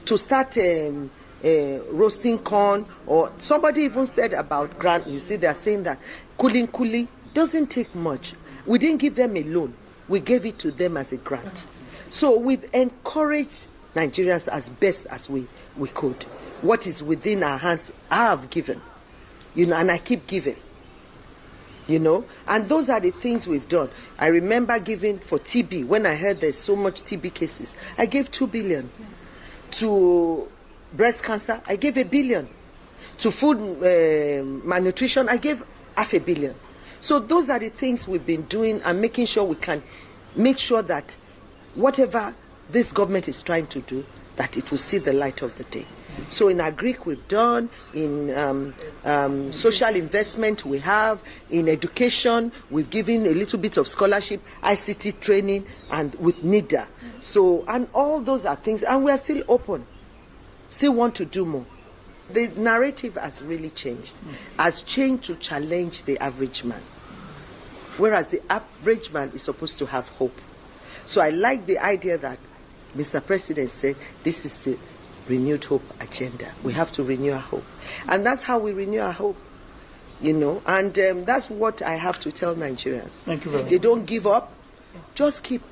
to start roasting corn, or somebody even said about grant. You see, they're saying that kulikuli doesn't take much. We didn't give them a loan. We gave it to them as a grant. So we've encouraged Nigerians as best as we could. What is within our hands, I have given, and I keep giving, and those are the things we've done. I remember giving for TB. When I heard there's so much TB cases, I gave 2 billion. To breast cancer, I gave 1 billion. To food malnutrition, I gave 500 million. So those are the things we've been doing, and making sure we can make sure that whatever this government is trying to do, that it will see the light of the day. So in agric we've done, in social investment we have, in education we've given a little bit of scholarship, ICT training, and with NIDA. So, and all those are things, and we are still open, still want to do more. The narrative has really changed, has changed to challenge the average man, whereas the average man is supposed to have hope. So I like the idea that Mr. President said this is the renewed hope agenda. We have to renew our hope, and that's how we renew our hope, and that's what I have to tell Nigerians. Thank you very much. They don't give up, just keep.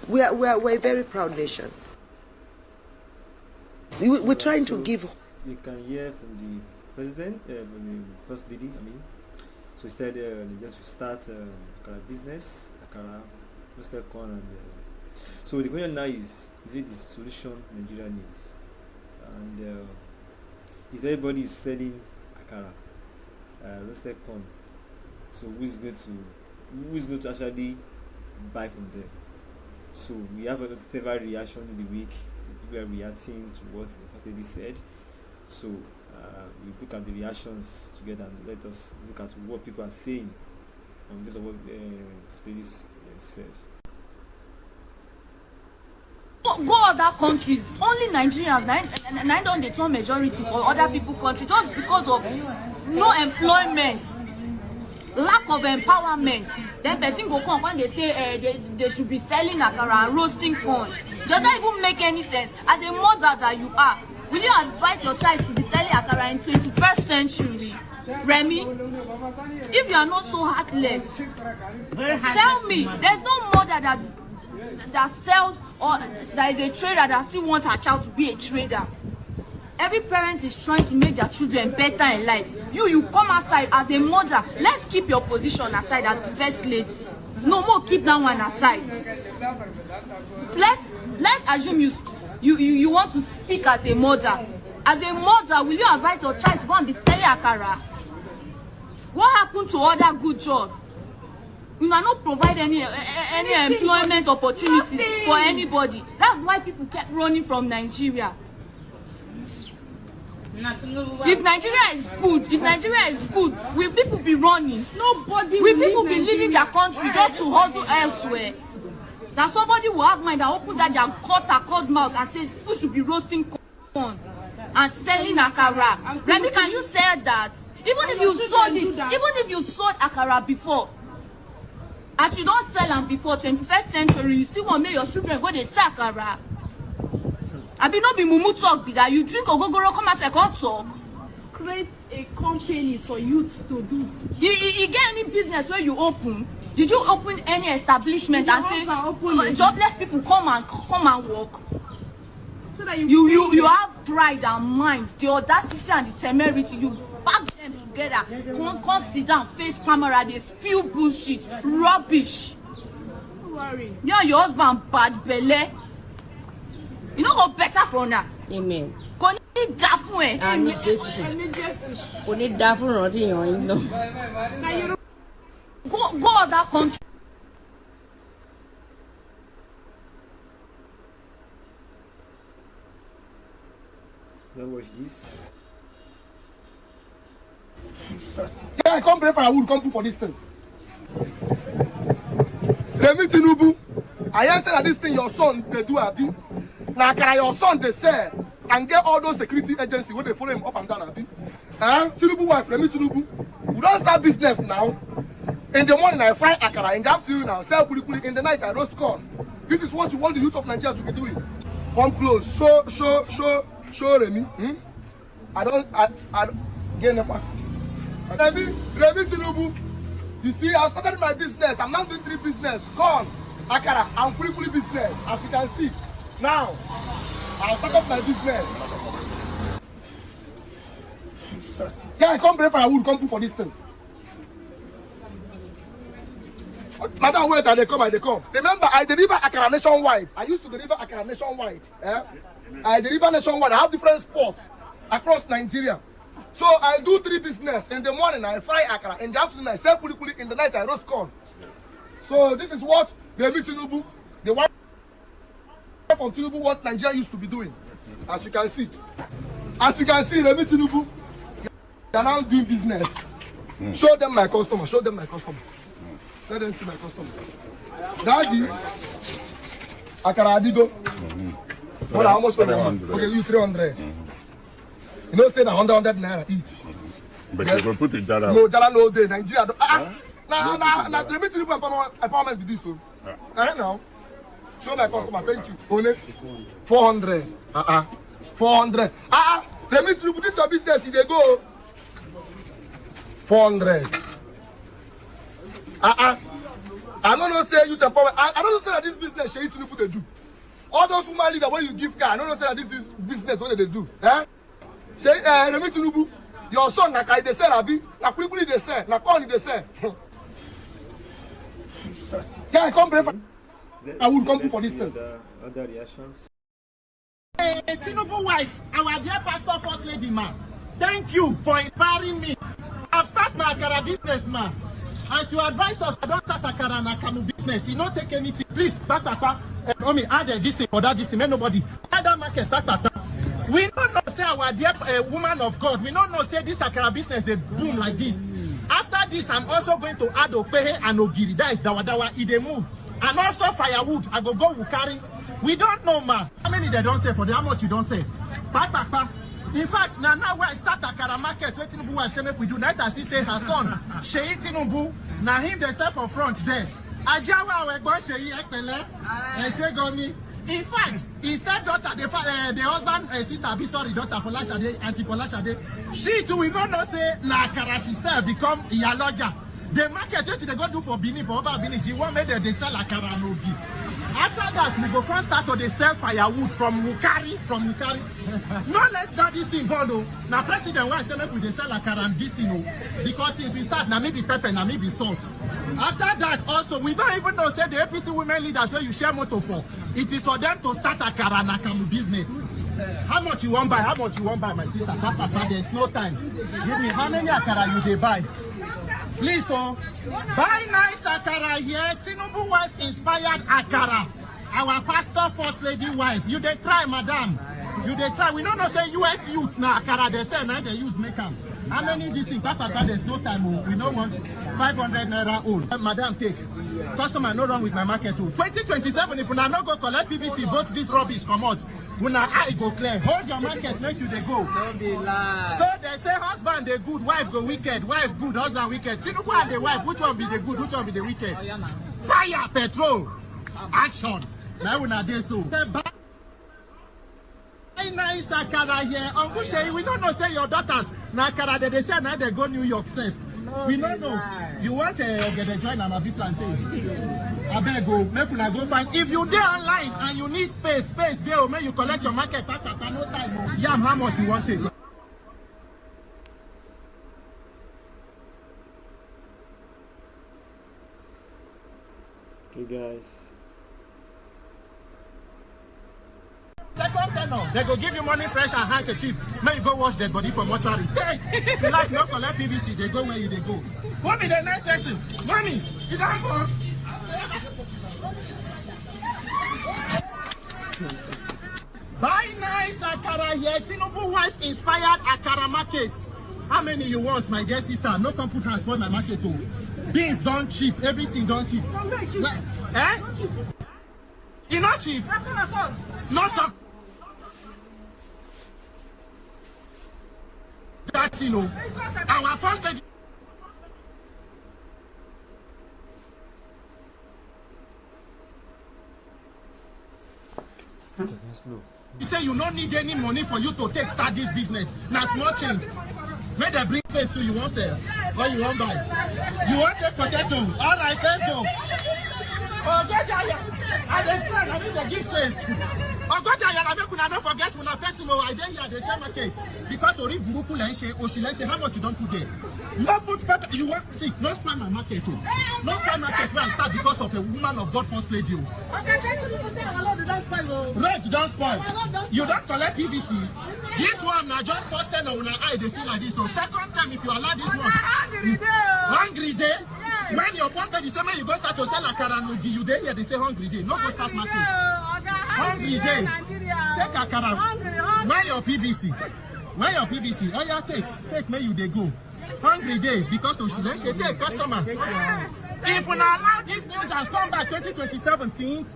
We're a very proud nation. We're trying to give. You can hear from the president, from the first lady, so he said they just start akara business, akara, roasted corn, and so the question now is it the solution Nigeria needs? And is everybody selling akara, roasted corn? So who is going to actually buy from them? So we have several reactions in the week. We are reacting to what the first lady said. So we look at the reactions together and let us look at what people are saying on this of what first lady said. Go other countries, only Nigerians, nine don't they turn majority for other people country just because of no employment, lack of empowerment. Then person go come when they say they should be selling akara and roasting corn. Does that even make any sense? As a mother that you are, will you advise your child to be selling akara in 21st century? Remi, if you are not so heartless, tell me, there's no mother that sells, or there is a trader that still wants her child to be a trader. Every parent is trying to make their children better in life. You come outside as a mother. Let's keep your position aside as the first lady. No more keep that one aside. Let's assume you want to speak as a mother. As a mother, will you advise your child to go and be selling akara? What happened to other good jobs? You cannot provide any employment opportunities for anybody. That's why people kept running from Nigeria. If Nigeria is good, will people be running? Nobody will people be leaving their country just to hustle elsewhere? That somebody will have mind that open that their cut mouth and say people should be roasting corn and selling akara. Remi, can you say that? Even if you sold it, even if you sold akara before, as you don't sell them before 21st century, you still want to make your children go to sell akara. I be not be mumu talk be that you drink ogogoro come out and talk. Create a company for youth to do. You get any business where you open? Did you open any establishment and say jobless people come and work? So that you have pride and mind, the audacity and the temerity. You back them together. Come sit down, face camera, they spew bullshit, rubbish. Don't worry. You and your husband bad belle. You know go better from now. Amen. Kò ní dá fún ẹ. Àmín Jésù. Kò ní dá fún ọ̀rọ̀ yan lọ. Go other country. Let's watch this. Yeah, I come pray for I would come for this thing. Remi Tinubu, I hear say that this thing your son they do abi. Now can your son they say and get all those security agencies where they follow him up and down abi. Tinubu wife, Remi Tinubu. We don't start business now. In the morning I fry akara, in the afternoon I sell kulikuli, in the night I roast corn. This is what you want the youth of Nigeria to be doing. Come close, show Show Remi. I don't get Remi Tinubu. You see, I started my business. I'm now doing 3 business. Corn, akara, and kulikuli business. As you can see. Now, I'll start up my business. Yeah, I come bring firewood, come put for this thing. Madam, wait, they come. Remember, I deliver akara nationwide. I used to deliver akara nationwide. I deliver nationwide. I have different spots across Nigeria. So I do 3 business. In the morning, I fry akara. In the afternoon, I sell kulikuli. In the night, I roast corn. So this is what Remi Tinubu, the wife of Tinubu, what Nigeria used to be doing. As you can see. Remi Tinubu, they are now doing business. Show them my customer. Let them see my customer. Daddy, akara adigo. What how much for the one? Okay, you 300. You know, say that 100 naira each. But yes. You go put it jala. No, jala no day. Nigeria. Now, Remi Tinubu empowerment with this one. Now, show my customer. Thank you. Only 400. 400. Remi Tinubu, this is your business. They go 400. I don't know say you empowerment. I don't know say that this business Remi Tinubu they do. All those women leader when you give car, I don't know say that this business what they do. Say Remi Tinubu, your son na kai they sell abi, na kulikuli they sell, na corn they sell. Yeah, I come bring. I will come for this thing. Other reactions. Tinubu wife, our dear pastor first lady man, thank you for inspiring me. I've started my akara business, man. As you advise us, I don't start akara and akamu business. You don't take anything. Please, add this thing or that this thing. Nobody. Add that market, We don't know say our dear woman of God. We don't know say this akara business they boom like this. After this, I'm also going to add opehe and ogiri. That is dawa they move. And also firewood. I go wukari. We don't know, man. How many they don't say for them? How much you don't say? In fact, now when I start akara market, where Tinubu was saying we do not assist her son, Remi Tinubu, now him they sell for front there. Ajawa we go Sheyi Ekpele, Segoni. In fact, his stepdaughter, the husband, sister, sorry, daughter for Lashade, auntie for Lashade, she too will not say la akara she sell become Iyaloja. The market which they go do for Bini, for over Bini, she won't make them they sell akara and ogi. After that, we go first start to they sell firewood from Wukari. No, let's start this thing, Bono. Now, President, why say make we they sell akara and this thing, because since we start, now maybe pepper, now maybe salt. After that, also, we don't even know, say the APC women leaders where you share motor for. It is for them to start akara and akamu business. How much you want buy? How much you want buy, my sister? Papa, there's no time. Give me how many akara you they buy? Please, buy nice akara here. Tinubu wife inspired akara. Our pastor first lady wife. You they try, madam. You they try. We don't know say US youths now akara they say now they use make them. How many this thing? Papa, there's no time. We don't want 500 naira old. Madam, take. Customer no wrong with my market. 2027, if we not go collect BBC, vote this rubbish, come out. When I go clear. Hold your market, make you they go. So they say husband they good, wife go wicked, wife good, husband wicked. Tinubu and the wife, which one be the good, which one be the wicked? Fire, petrol, action. Now when they so. Nice akara here. Uncle Shay, we don't know say your daughters. Na akara they say now they go New York safe. We don't know. You want to get a join and a bit plantain. I beg go, make una go find. If you there online and you need space there, may you collect your market pack no time. Yam how much you want it. Okay, guys. Second tenor, they go give you money fresh and handkerchief. May you go wash dead body for mortuary. You like no collect PVC, they go where you they go. What be the next person? Money, you don't go. Buy nice akara here. Tinubu wife inspired akara markets. How many you want, my dear sister? No come put transport my market too. Beans don't cheap, everything don't cheap. You not cheap. Not up. That you know, our first lady. You say you don't need any money for you to take start this business. Now small change. Make them bring face to you won't sell. Or you won't buy. You want take potato. All right, let's go. Oh, get Jaya. I didn't say I need to give space. Oh, go Jaya. I make una not forget when a person who I didn't hear the same market. Because Ori Buruku Lenche, Oshilenche, how much you don't put there? No put pepper. You want see, no spoil my market too. No spoil market where I start because of a woman of God first lady. Okay, tell you to say our Lord don't spoil. Right, don't spoil. You don't collect PVC. This one now just first time on our eye they see like this. So second time if you allow this one. Hungry day. When your first day December you go start to sell akara no you day here they say hungry day. No go start market. Hungry day. Take akara. Where your PVC? Where your PVC? Oh yeah, take where you they go. Hungry day because of she take customer. If we allow this news has come back 2017,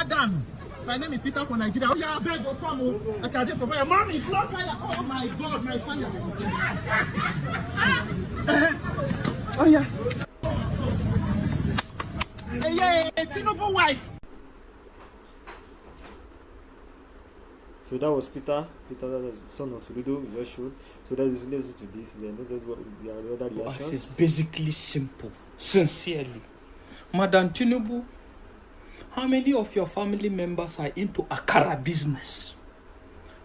down. My name is Peter from Nigeria. Oh yeah, I beg go come. I can do for fire. Mommy, blow fire. Oh my God, my fire. Oh yeah. Hey, Tinubu wife. So that was Peter, the son of Soludo, we just showed. So let's listen to this, then let's just what the other reactions. It's basically simple, sincerely. Madam Tinubu, how many of your family members are into akara business?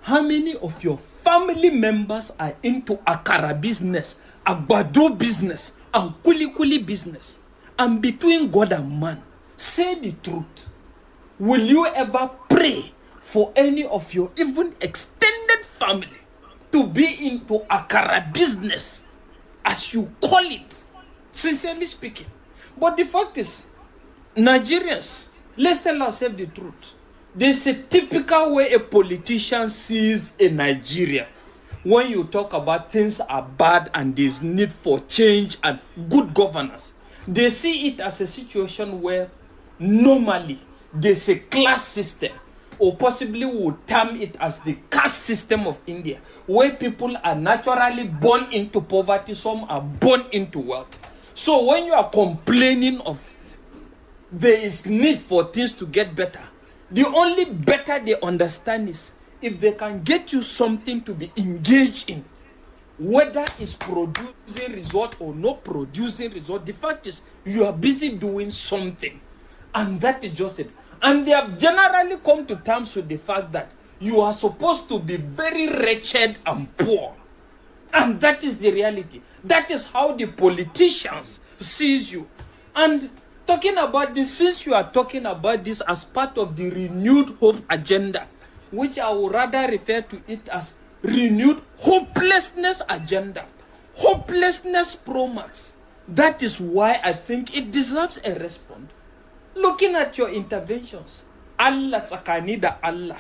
How many of your family members are into akara business, agbado business, and kulikuli business? And between God and man, say the truth. Will you ever pray for any of your even extended family to be into akara business, as you call it, sincerely speaking? But the fact is, Nigerians, let's tell ourselves the truth. There's a typical way a politician sees a Nigeria. When you talk about things are bad and there's need for change and good governance, they see it as a situation where normally there's a class system, or possibly would term it as the caste system of India, where people are naturally born into poverty, some are born into wealth. So when you are complaining of there is need for things to get better, the only better they understand is if they can get you something to be engaged in, whether it's producing result or not producing result, the fact is you are busy doing something, and that is just it. And they have generally come to terms with the fact that you are supposed to be very wretched and poor. And that is the reality. That is how the politicians sees you. And talking about this, since you are talking about this as part of the renewed hope agenda, which I would rather refer to it as renewed hopelessness agenda, hopelessness pro-max, that is why I think it deserves a response. Looking at your interventions, Allah takanida Allah.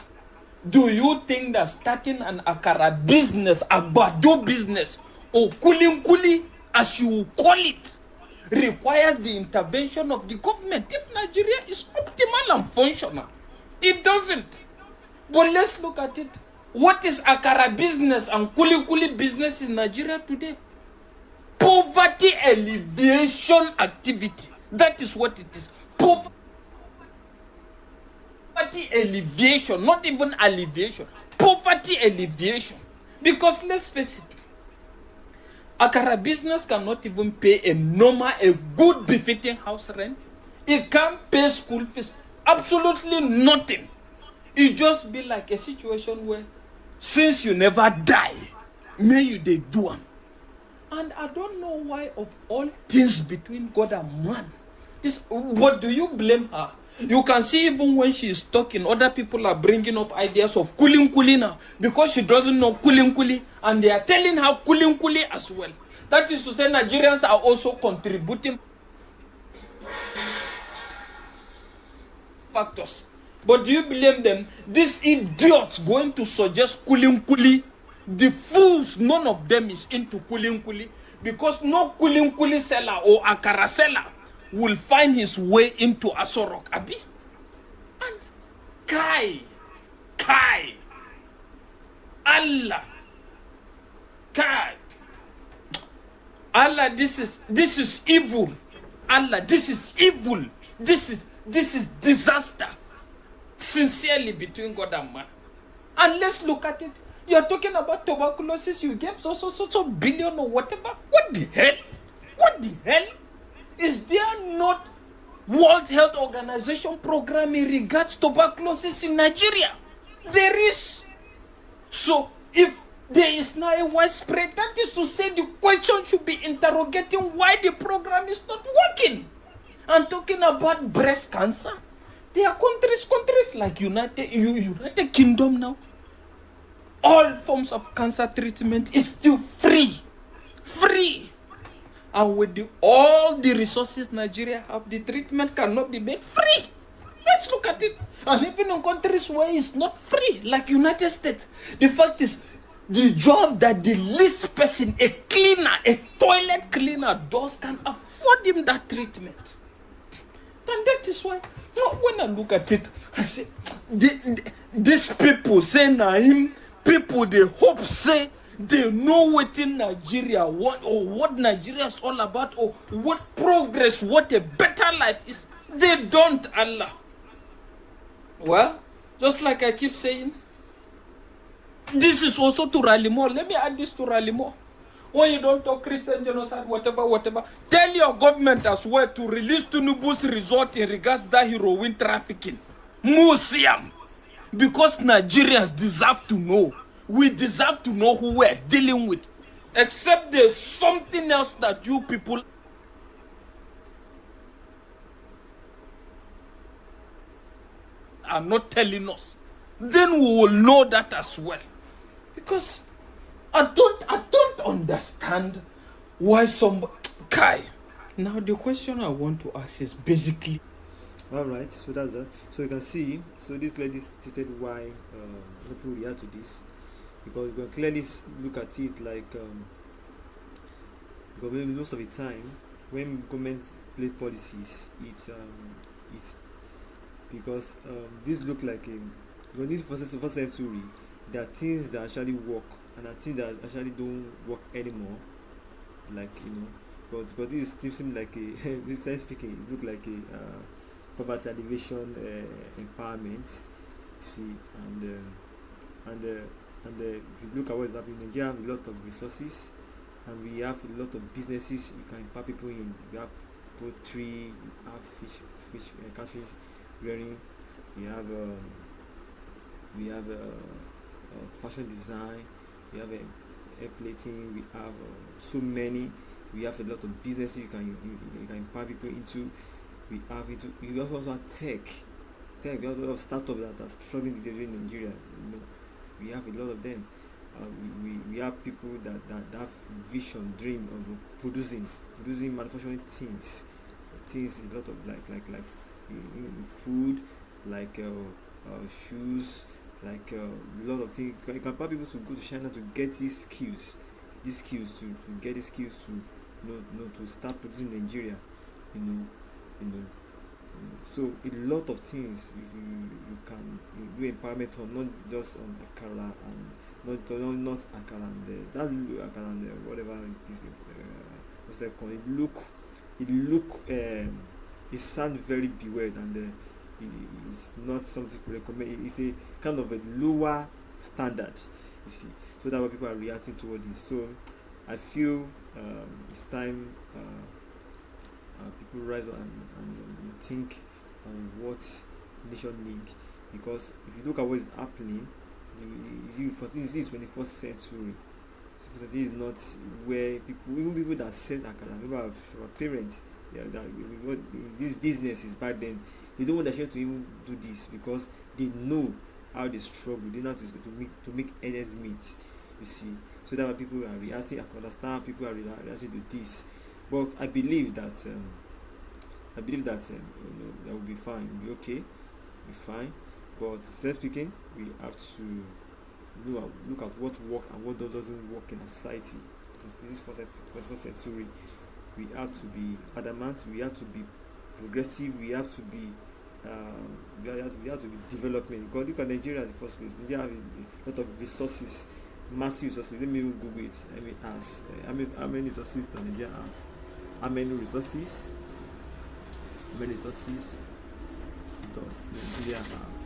Do you think that starting an akara business, a bado business, or kulinkuli, as you call it, requires the intervention of the government if Nigeria is optimal and functional? It doesn't. But let's look at it. What is akara business and kulikuli business in Nigeria today? Poverty alleviation activity. That is what it is. Poverty alleviation, not even alleviation. Poverty alleviation. Because let's face it, akara business cannot even pay a good befitting house rent. It can't pay school fees. Absolutely nothing. It just be like a situation where, since you never die, may you they do them. And I don't know why of all things between God and man, what do you blame her? You can see even when she is talking, other people are bringing up ideas of kulinkuli now, because she doesn't know kulinkuli, and they are telling her kulinkuli as well. That is to say, Nigerians are also contributing factors. But do you blame them? These idiots going to suggest kulinkuli, the fools, none of them is into kulinkuli, because no kulinkuli seller or akara seller will find his way into Asorok, Abi. And Kai, Allah, this is evil. Allah, this is evil. This is disaster. Sincerely, between God and man. And let's look at it. You're talking about tuberculosis, you gave so billion or whatever. What the hell? What the hell? Is there not World Health Organization program in regards to tuberculosis in Nigeria? There is. So if there is now a widespread, that is to say the question should be interrogating why the program is not working. And talking about breast cancer, there are countries like United Kingdom now. All forms of cancer treatment is still free. And with all the resources Nigeria have, the treatment cannot be made free. Let's look at it. And even in countries where it's not free, like United States, the fact is, the job that the least person, a cleaner, a toilet cleaner does, can afford him that treatment. And that is why, when I look at it, I say, these people say, Naim, people, they hope, say, they know what in Nigeria, what Nigeria is all about, or what progress, what a better life is. They don't, Allah. Well, just like I keep saying, this is also to rally more. Let me add this to rally more. When you don't talk Christian genocide, whatever, tell your government as well to release Tinubu's result in regards to that heroin trafficking. Museum. Because Nigerians deserve to know. We deserve to know who we're dealing with. Except there's something else that you people are not telling us. Then we will know that as well. Because I don't understand why somebody... Kai. Now the question I want to ask is basically... Alright, so that's that. So you can see, so this clearly stated why people react to this. Because you can clearly look at it like... because most of the time, when government play policies, it's because this look like a... Because this first century, there are things that actually work and there are things that actually don't work anymore. Like, because this seems like a... this sense speaking, it look like a poverty alleviation empowerment. See, and if you look at what is happening, Nigeria have a lot of resources and we have a lot of businesses you can empower people in. We have poultry, we have fish, catfish rearing, we have fashion design, we have air plating, we have so many. We have a lot of businesses you can empower people into. We also have tech. We also have startups that are struggling to develop in Nigeria. We have a lot of them. We have people that have vision, dream of producing manufacturing things, a lot of like food, like shoes, like a lot of things. You can empower people to go to China to get these skills to get these skills to start producing in Nigeria. So a lot of things you can do empowerment on, not just on akara and not akara and that akara and whatever it is. What's that called? It sounds very bewildered and it's not something to recommend. It's a kind of a lower standard, you see. So that's why people are reacting toward this. So I feel it's time people rise and think on what nation need, because if you look at what is happening, this is 21st century. So this is not where even people that sell akara, remember our parents, these businesses back then, they don't want their children to even do this because they know how they struggle. They know how to make ends meet. You see, so that people are reacting. I can understand people are reacting to this, but I believe that that will be fine, be okay, be fine. But self speaking, we have to look at what works and what doesn't work in a society. This is 21st century. We have to be adamant. We have to be progressive. We have to be development. Because look at Nigeria in the first place. Nigeria have a lot of resources, massive resources. Let me even Google it. Let me ask how many resources does Nigeria have? How many resources? How many resources does Nigeria have?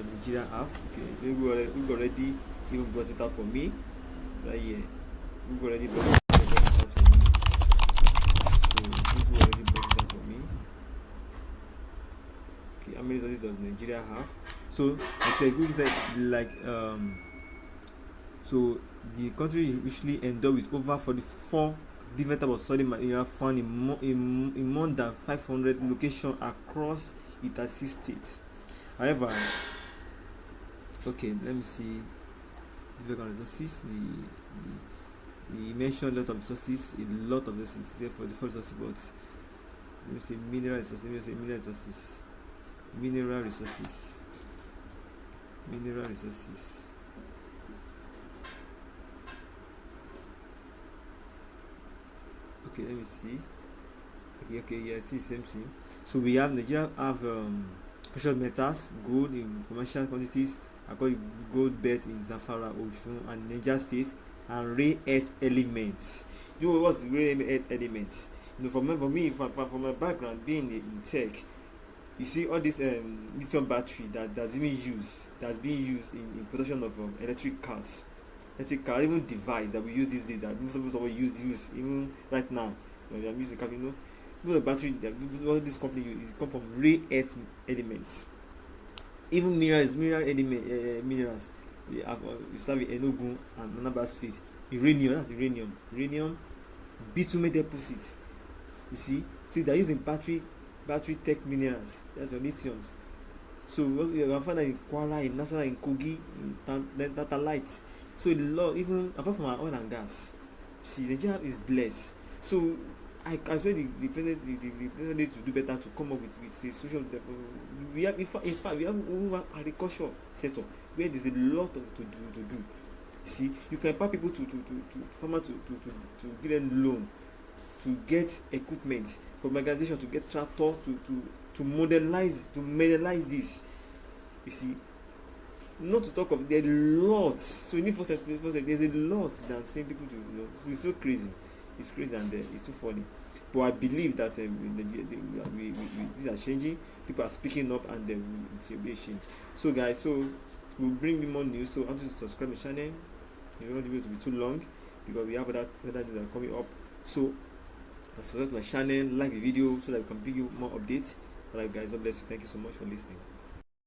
Nigeria have. Okay, we already even brought it out for me right here. We already brought it out for me. So Google already brought it out for me. Okay, how many resources does Nigeria have? So okay, Google said like so the country is usually endowed with over 44 different types of solid material found in more than 500 locations across 36 states. However, okay, let me see the resources. He mentioned a lot of resources, for the first resources, but let me say mineral resources. Okay, let me see. Okay, yeah, I see the same thing. So we have Nigeria have precious metals, gold in commercial quantities, gold belt in Zamfara, Osun, and Niger State, and rare earth elements. You know what's rare earth elements? You know, for me, from my background being in tech, you see all this lithium battery that's being used in production of electric cars, even device that we use these days, that most of us use even right now. You know, I'm using car, the battery that all this company use come from rare earth elements. Even minerals. We serve in Enugu and Anambra State. Uranium, bitumen deposits. You see they're using battery tech minerals. That's your lithiums. So you can find that in Kwara, in Nasarawa, in Kogi, in Tantalite. So a lot, even apart from our oil and gas. See, Nigeria is blessed. So I expect the president need to do better to come up with a social development. We have, in fact, we have agriculture setup where there's a lot to do. See, you can empower people to give them loan, to get equipment from organization, to get tractor, to modernize this. You see, not to talk of there's a lot. So you need first there's a lot that same people to It's so crazy. It's crazy and it's so funny. But I believe that these are changing. People are speaking up and it will be a change. So guys, we'll bring you more news. So I want you to subscribe to the channel. You don't want the video to be too long because we have other news that are coming up. So subscribe to my channel, like the video so that we can bring you more updates. Alright guys, God bless you. Thank you so much for listening.